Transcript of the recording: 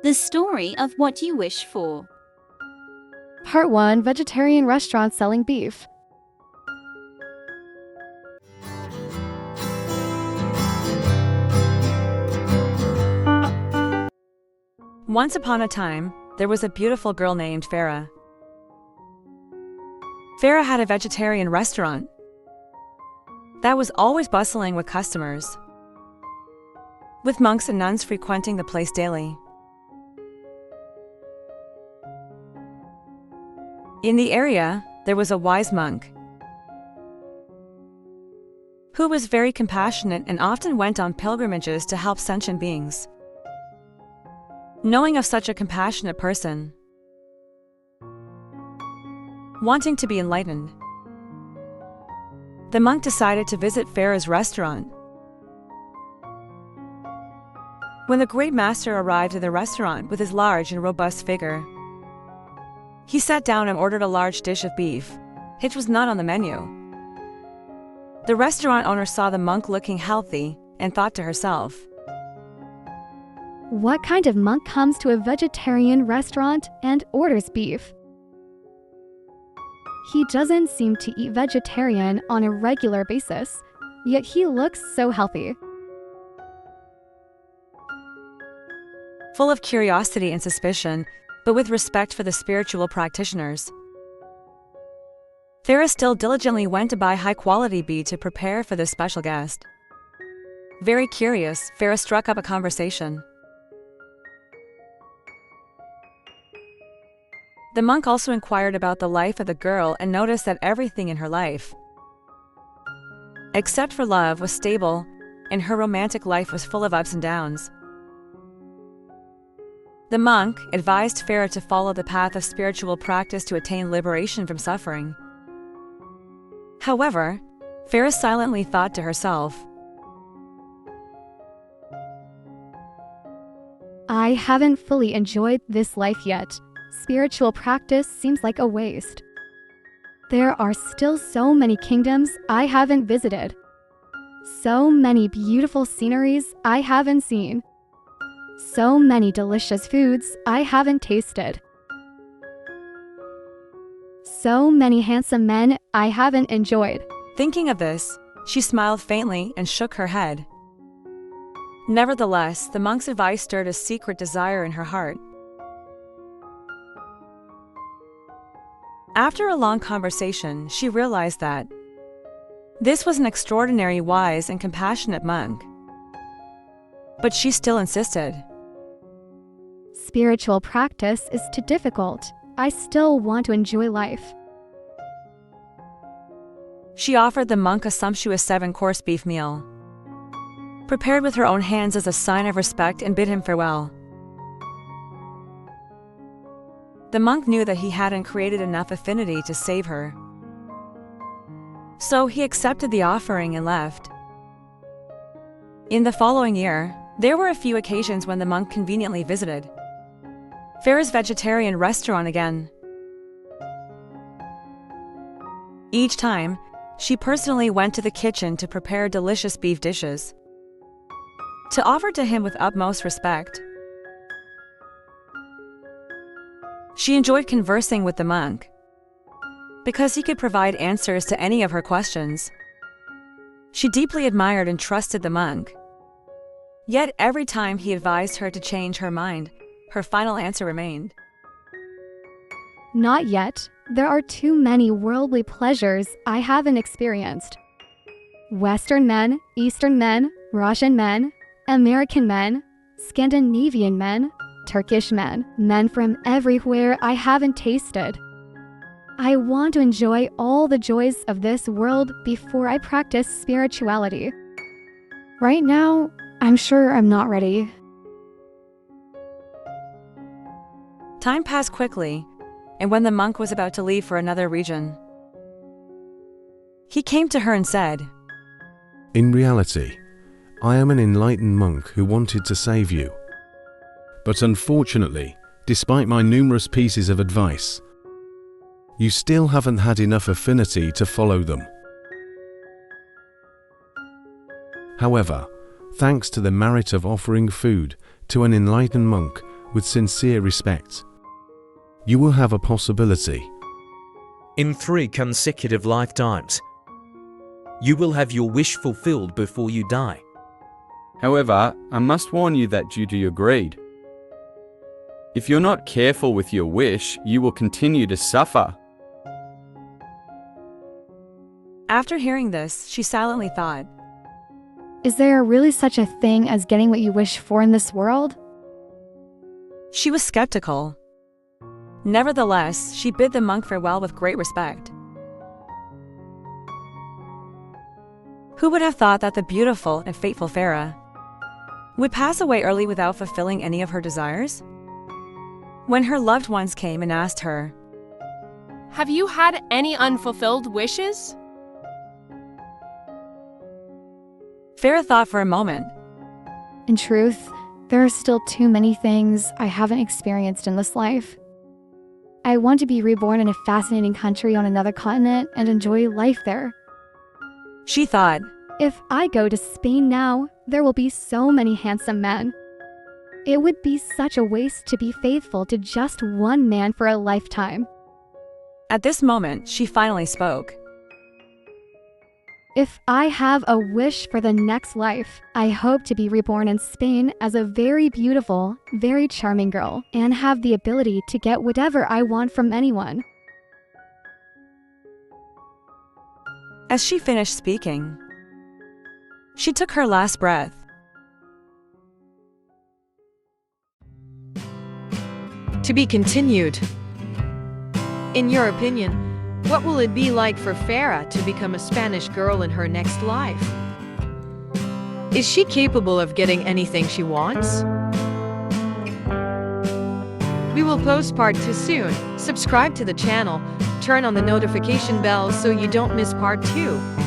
The story of what you wish for. Part 1: Vegetarian Restaurant Selling Beef. Once upon a time, there was a beautiful girl named Farah. Farah had a vegetarian restaurant that was always bustling with customers, with monks and nuns frequenting the place daily. In the area, there was a wise monk who was very compassionate and often went on pilgrimages to help sentient beings. Knowing of such a compassionate person, wanting to be enlightened, the monk decided to visit Farah's restaurant. When the great master arrived at the restaurant with his large and robust figure, he sat down and ordered a large dish of beef. It was not on the menu. The restaurant owner saw the monk looking healthy and thought to herself, What kind of monk comes to a vegetarian restaurant and orders beef? He doesn't seem to eat vegetarian on a regular basis, yet he looks so healthy. full of curiosity and suspicion, but with respect for the spiritual practitioners, Farah still diligently went to buy high-quality beef to prepare for this special guest. Very curious, Farah struck up a conversation. The monk also inquired about the life of the girl and noticed that everything in her life, except for love, was stable, and her romantic life was full of ups and downs. The monk advised Farah to follow the path of spiritual practice to attain liberation from suffering. However, Farah silently thought to herself, I haven't fully enjoyed this life yet. Spiritual practice seems like a waste. There are still so many kingdoms I haven't visited. So many beautiful sceneries I haven't seen. So many delicious foods I haven't tasted. So many handsome men I haven't enjoyed. Thinking of this, she smiled faintly and shook her head. Nevertheless, the monk's advice stirred a secret desire in her heart. After a long conversation, she realized that this was an extraordinary, wise, and compassionate monk. But she still insisted. Spiritual practice is too difficult. I still want to enjoy life. She offered the monk a sumptuous 7-course beef meal, prepared with her own hands as a sign of respect, and bid him farewell. The monk knew that he hadn't created enough affinity to save her, so he accepted the offering and left. In the following year, there were a few occasions when the monk conveniently visited Farah's vegetarian restaurant again. Each time, she personally went to the kitchen to prepare delicious beef dishes to offer to him with utmost respect. She enjoyed conversing with the monk because he could provide answers to any of her questions. She deeply admired and trusted the monk. Yet every time he advised her to change her mind, her final answer remained, Not yet. There are too many worldly pleasures I haven't experienced. Western men, Eastern men, Russian men, American men, Scandinavian men, Turkish men, men from everywhere I haven't tasted. I want to enjoy all the joys of this world before I practice spirituality. Right now, I'm sure I'm not ready. Time passed quickly, and when the monk was about to leave for another region, he came to her and said, In reality, I am an enlightened monk who wanted to save you. But unfortunately, despite my numerous pieces of advice, you still haven't had enough affinity to follow them. However, thanks to the merit of offering food to an enlightened monk with sincere respect. You will have a possibility. In 3 consecutive lifetimes, you will have your wish fulfilled before you die. However, I must warn you that due to your greed, if you're not careful with your wish, you will continue to suffer. After hearing this, she silently thought, Is there really such a thing as getting what you wish for in this world? she was skeptical. Nevertheless, she bid the monk farewell with great respect. Who would have thought that the beautiful and faithful Farah would pass away early without fulfilling any of her desires? When her loved ones came and asked her, Have you had any unfulfilled wishes? Farah thought for a moment. In truth, there are still too many things I haven't experienced in this life. I want to be reborn in a fascinating country on another continent and enjoy life there. She thought, If I go to Spain now, there will be so many handsome men. It would be such a waste to be faithful to just one man for a lifetime. at this moment, she finally spoke. If I have a wish for the next life, I hope to be reborn in Spain as a very beautiful, very charming girl and have the ability to get whatever I want from anyone. As she finished speaking, she took her last breath. To be continued. In your opinion, what will it be like for Farah to become a Spanish girl in her next life? Is she capable of getting anything she wants? We will post part 2 soon. Subscribe to the channel, turn on the notification bell so you don't miss part 2.